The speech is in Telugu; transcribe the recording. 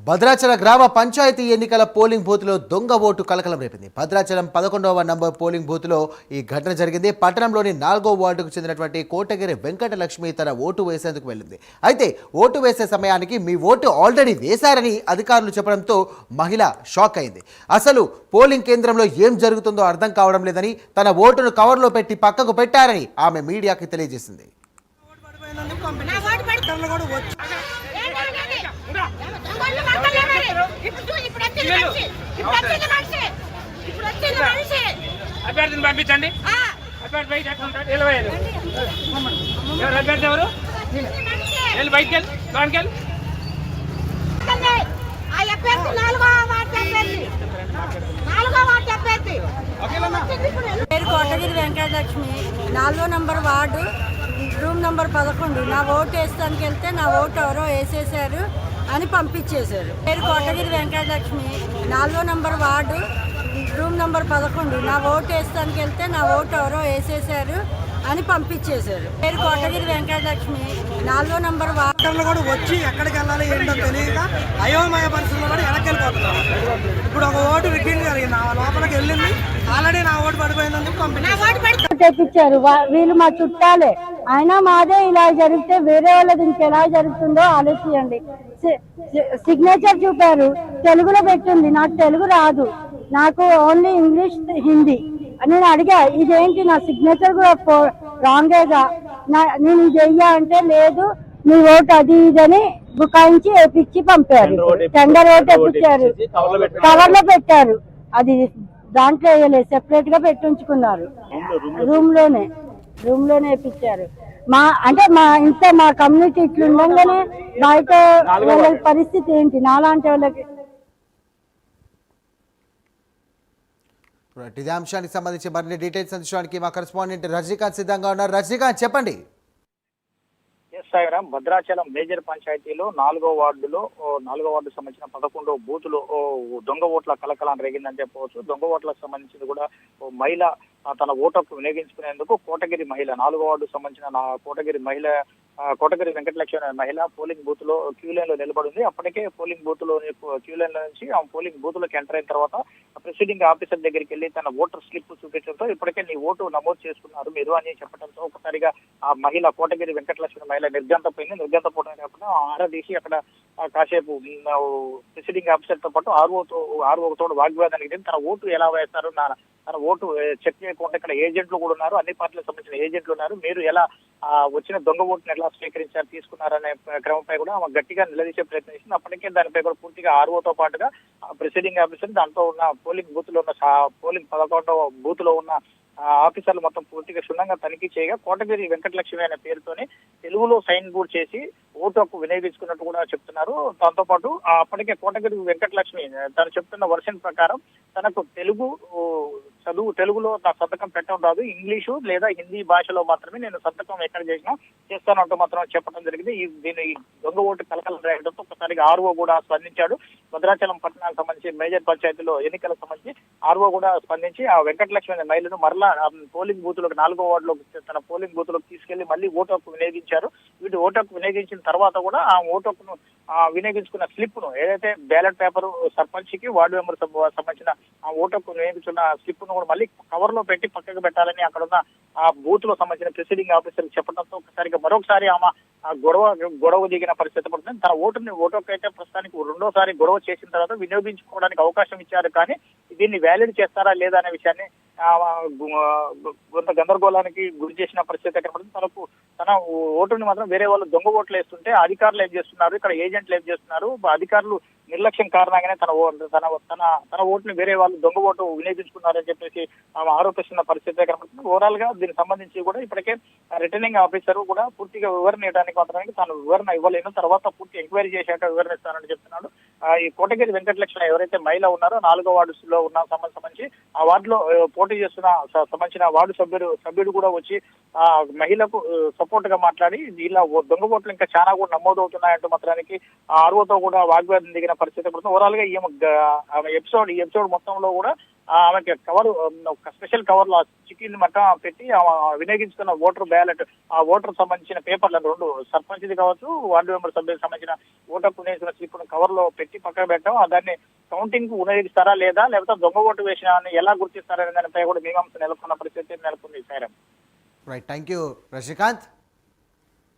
భద్రాచల గ్రామ పంచాయతీ ఎన్నికల పోలింగ్ బూత్లో దొంగ ఓటు కలకలం రేపింది. భద్రాచలం 11వ నంబర్ పోలింగ్ బూత్లో ఈ ఘటన జరిగింది. పట్టణంలోని 4వ వార్డుకు చెందినటువంటి కోటగిరి వెంకటలక్ష్మి తన ఓటు వేసేందుకు వెళ్ళింది. అయితే ఓటు వేసే సమయానికి మీ ఓటు ఆల్రెడీ వేశారని అధికారులు చెప్పడంతో మహిళ షాక్ అయింది. అసలు పోలింగ్ కేంద్రంలో ఏం జరుగుతుందో అర్థం కావడం లేదని, తన ఓటును కవర్లో పెట్టి పక్కకు పెట్టారని ఆమె మీడియాకి తెలియజేసింది. అభ్యర్థిని పంపించండి. అభ్యర్థి బయట అభ్యర్థి ఎవరు వెళ్ళి బయటికి వెళ్ళి లోనికి వెళ్ళి పేరు కోటగిరి వెంకటలక్ష్మి, 4వ నంబర్ వార్డు, రూమ్ నంబర్ 11. నా ఓటు వేస్తానికి వెళ్తే నా ఓటు ఎవరో వేసేసారు అని పంపించేశారు. పేరు కోటగిరి వెంకటలక్ష్మి, 4వ నంబర్ వార్డు, రూమ్ నంబర్ 11. నా ఓటు వేస్తానికి వెళ్తే నా ఓటు ఎవరో వేసేసారు అని పంపించేశారు. పేరు కోటగిరి వెంకటలక్ష్మి, 4వ నంబర్ వార్డు కూడా వచ్చి ఎక్కడికి వెళ్ళాలి ఏంటో తెలియక అయోమయ పరిస్థితుల్లో కూడా వెనక్కి వెళ్ళిపోతున్నారు. ఇప్పుడు ఒక ఓటు రిగ్గింగ్ జరిగింది, ఆ లోపలికి వెళ్ళింది, ఆల్రెడీ నా ఓటు పడిపోయిందని తెప్పించారు. వీళ్ళు మా చుట్టాలే, అయినా మాదే ఇలా జరిగితే వేరే వాళ్ళది ఇంకెలా జరుగుతుందో ఆలోచించండి. సిగ్నేచర్ చూపారు, తెలుగులో పెట్టింది, నాకు తెలుగు రాదు, నాకు ఓన్లీ ఇంగ్లీష్ హిందీ. నేను అడిగా ఇదేంటి నా సిగ్నేచర్ కూడా రాంగేగా, నేను ఇది చెయ్యా అంటే లేదు నీ ఓటు అది ఇదని బుకాయించి వేపించి పంపారు. టెండర్ ఓటు వేపించారు, కవర్ లో పెట్టారు, అది దాంట్లో వేయలేదు, సెపరేట్ గా పెట్టించుకున్నారు. రూమ్ లోనే వేపించారు. మా కమ్యూనిటీ ఇట్లుండగానే బయట వాళ్ళ పరిస్థితి ఏంటి? నాలాంటి వాళ్ళకి ఇదే అంశానికి సంబంధించి మరిన్ని డీటెయిల్స్ అందించడానికి మా కరెస్పాండెంట్ రజనీకాంత్ సిద్ధంగా ఉన్నారు. రజనీకాంత్, చెప్పండి. భద్రాచలం మేజర్ పంచాయతీలో 4వ వార్డు సంబంధించిన 11 బూతులు దొంగ ఓట్ల కలకలం రేగిందని చెప్పవచ్చు. దొంగ ఓట్లకు సంబంధించింది కూడా మహిళ తన ఓటుకు వినియోగించుకునేందుకు కోటగిరి మహిళ 4వ వార్డు సంబంధించిన కోటగిరి వెంకటలక్ష్మి మహిళ పోలింగ్ బూత్ లో క్యూ లైన్ లో నిలబడింది. అప్పటికే పోలింగ్ బూత్ లో క్యూ లైన్ లో నుంచి ఆ పోలింగ్ బూత్ లోకి ఎంటర్ అయిన తర్వాత ప్రిసైడింగ్ ఆఫీసర్ దగ్గరికి వెళ్లి తన ఓటర్ స్లిప్ చూపించడంతో ఇప్పటికే నీ ఓటు నమోదు చేసుకున్నారు మీరు అని చెప్పడంతో ఒకసారిగా ఆ మహిళ కోటగిరి వెంకటలక్ష్మి మహిళ నిర్గంతపోయింది. నిర్గంతపోవడం కాకుండా ఆరదీసి అక్కడ కాసేపు ప్రిసైడింగ్ ఆఫీసర్ తో పాటు ఆర్ఓతో వాగ్వాదానికి తన ఓటు ఎలా వేస్తారు, తన ఓటు చెక్ చేయకుండా ఇక్కడ ఏజెంట్లు కూడా ఉన్నారు, అన్ని పార్టీలకు సంబంధించిన ఏజెంట్లు ఉన్నారు, మీరు ఎలా వచ్చిన దొంగ ఓటును ఎలా స్వీకరించారు తీసుకున్నారనే క్రమంపై కూడా ఆమె గట్టిగా నిలదీసే ప్రయత్నం చేసింది. అప్పటికే దానిపై కూడా పూర్తిగా ఆర్ఓతో పాటుగా ప్రిసైడింగ్ ఆఫీసర్, దాంట్లో ఉన్న పోలింగ్ బూత్ లో ఉన్న పోలింగ్ 11వ బూత్ లో ఉన్న ఆఫీసర్లు మొత్తం పూర్తిగా క్షుణ్ణంగా తనిఖీ చేయగా కోటగిరి వెంకటలక్ష్మి అనే పేరుతోనే తెలుగులో సైన్ బోర్డ్ చేసి ఓటు హక్కు వినియోగించుకున్నట్టు కూడా చెప్తున్నారు. దాంతో పాటు అప్పటికే కోటగిరి వెంకటలక్ష్మి తను చెప్తున్న వర్షన్ ప్రకారం తనకు తెలుగులో నా సంతకం పెట్టడం రాదు, ఇంగ్లీషు లేదా హిందీ భాషలో మాత్రమే నేను సంతకం ఎక్కడ చేసినా చేస్తానంటూ మాత్రం చెప్పడం జరిగింది. దీని దొంగ ఓటు కలకలం రేయడంతో ఒకసారిగా ఆర్ఓ కూడా స్పందించాడు. భద్రాచలం పట్టణానికి సంబంధించి మేజర్ పంచాయతీలో ఎన్నికలకు సంబంధించి ఆర్ఓ కూడా స్పందించి ఆ వెంకటలక్ష్మి అనే మహిళను మరలా పోలింగ్ బూత్ లోకి 4వ వార్డులోకి తన పోలింగ్ బూత్ లోకి తీసుకెళ్లి మళ్ళీ ఓటు హక్కు వినియోగించారు. వీటి ఓటు హక్కు వినియోగించిన తర్వాత కూడా ఆ ఓటు హక్కును వినియోగించుకున్న స్లిప్ ను ఏదైతే బ్యాలెట్ పేపర్ సర్పంచ్ కి వార్డు మెంబర్ సంబంధించిన ఆ ఓటు హక్కు వినియోగించుకున్న స్లిప్ ను కూడా మళ్ళీ కవర్ లో పెట్టి పక్కకు పెట్టాలని అక్కడ ఉన్న ఆ బూత్ లో సంబంధించిన ప్రిసైడింగ్ ఆఫీసర్ చెప్పడంతో మరొకసారి ఆమె గొడవ దిగిన పరిస్థితి పడుతుంది. తన ఓటు హక్కు అయితే ప్రస్తుతానికి రెండోసారి గొడవ చేసిన తర్వాత వినియోగించుకోవడానికి అవకాశం ఇచ్చారు, కానీ దీన్ని వ్యాలిడ్ చేస్తారా లేదా అనే విషయాన్ని కొంత గందరగోళానికి గురి చేసిన పరిస్థితి కనపడుతుంది. తన ఓటుని మాత్రం వేరే వాళ్ళు దొంగ ఓట్లు వేస్తుంటే అధికారులు ఏం చేస్తున్నారు, ఇక్కడ ఏజెంట్లు ఏం చేస్తున్నారు, అధికారులు నిర్లక్ష్యం కారణంగానే తన ఓటుని వేరే వాళ్ళు దొంగ ఓటు వినియోగించుకున్నారని చెప్పేసి ఆమె ఆరోపిస్తున్న పరిస్థితి కనబడుతుంది. ఓవరాల్ గా దీనికి సంబంధించి కూడా ఇప్పటికే రిటర్నింగ్ ఆఫీసర్ కూడా పూర్తిగా వివరణ ఇవ్వడానికి మాత్రమే తాను వివరణ ఇవ్వలేను, తర్వాత పూర్తి ఎంక్వైరీ చేశాక వివరణ ఇస్తానని చెప్తున్నాడు. ఈ కోటగిరి వెంకటలక్ష్మి ఎవరైతే మహిళ ఉన్నారో 4వ వార్డులో ఉన్న సంబంధించి ఆ వార్డులో పోటీ చేస్తున్న సంబంధించిన వార్డు సభ్యుడు కూడా వచ్చి ఆ మహిళకు సపోర్ట్ గా మాట్లాడి ఇలా దొంగ ఓట్లు ఇంకా చాలా కూడా నమోదు అవుతున్నాయంటూ మాత్రానికి ఆర్ఓతో కూడా వాగ్వాదం దిగిన పరిస్థితి పడుతుంది. ఓవరాల్ గా ఈ ఎపిసోడ్ మొత్తంలో కూడా ఆమెకి కవర్ ఒక స్పెషల్ కవర్ లో చికెన్ మట్ట పెట్టి వినియోగించుకున్న ఓటర్ బ్యాలెట్ ఆ ఓటర్ సంబంధించిన పేపర్లను 2 సర్పంచ్ది కావచ్చు వార్డు మెంబర్ సభ్యులకు సంబంధించిన ఓటర్కు వినియోగించిన స్లిప్ కవర్ లో పెట్టి పక్కన పెట్టడం దాన్ని కౌంటింగ్ కు వినియోగిస్తారా లేదా లేకపోతే దొంగ ఓటు వేసిన ఎలా గుర్తిస్తారనే దానిపై కూడా మీమాంస నెలకొన్న పరిస్థితి నెలకొంది. Right, thank you Rajinikanth.